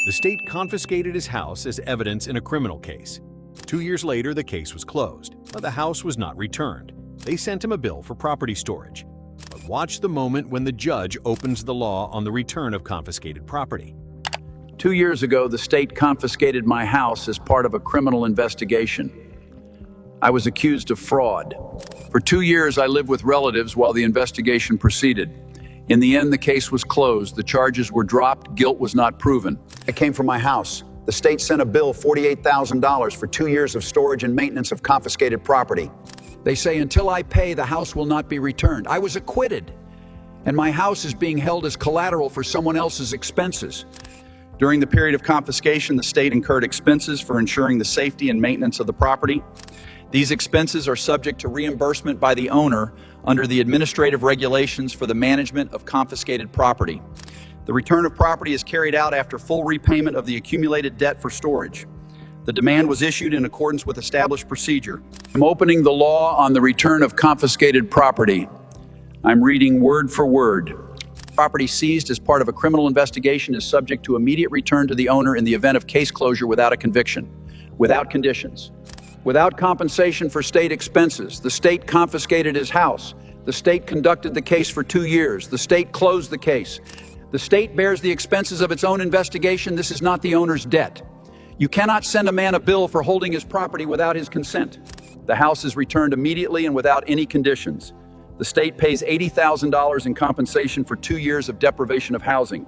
The state confiscated his house as evidence in a criminal case. 2 years later, the case was closed, but the house was not returned. They sent him a bill for property storage. But watch the moment when the judge opens the law on the return of confiscated property. 2 years ago, the state confiscated my house as part of a criminal investigation. I was accused of fraud. For 2 years, I lived with relatives while the investigation proceeded. In the end, the case was closed. The charges were dropped. Guilt was not proven. I came from my house. The state sent a bill, $48,000 for 2 years of storage and maintenance of confiscated property. They say until I pay, the house will not be returned. I was acquitted, and my house is being held as collateral for someone else's expenses. During the period of confiscation, the state incurred expenses for ensuring the safety and maintenance of the property. These expenses are subject to reimbursement by the owner under the administrative regulations for the management of confiscated property. The return of property is carried out after full repayment of the accumulated debt for storage. The demand was issued in accordance with established procedure. I'm opening the law on the return of confiscated property. I'm reading word for word. Property seized as part of a criminal investigation is subject to immediate return to the owner in the event of case closure without a conviction, without conditions. Without compensation for state expenses, the state confiscated his house. The state conducted the case for 2 years. The state closed the case. The state bears the expenses of its own investigation. This is not the owner's debt. You cannot send a man a bill for holding his property without his consent. The house is returned immediately and without any conditions. The state pays $80,000 in compensation for 2 years of deprivation of housing.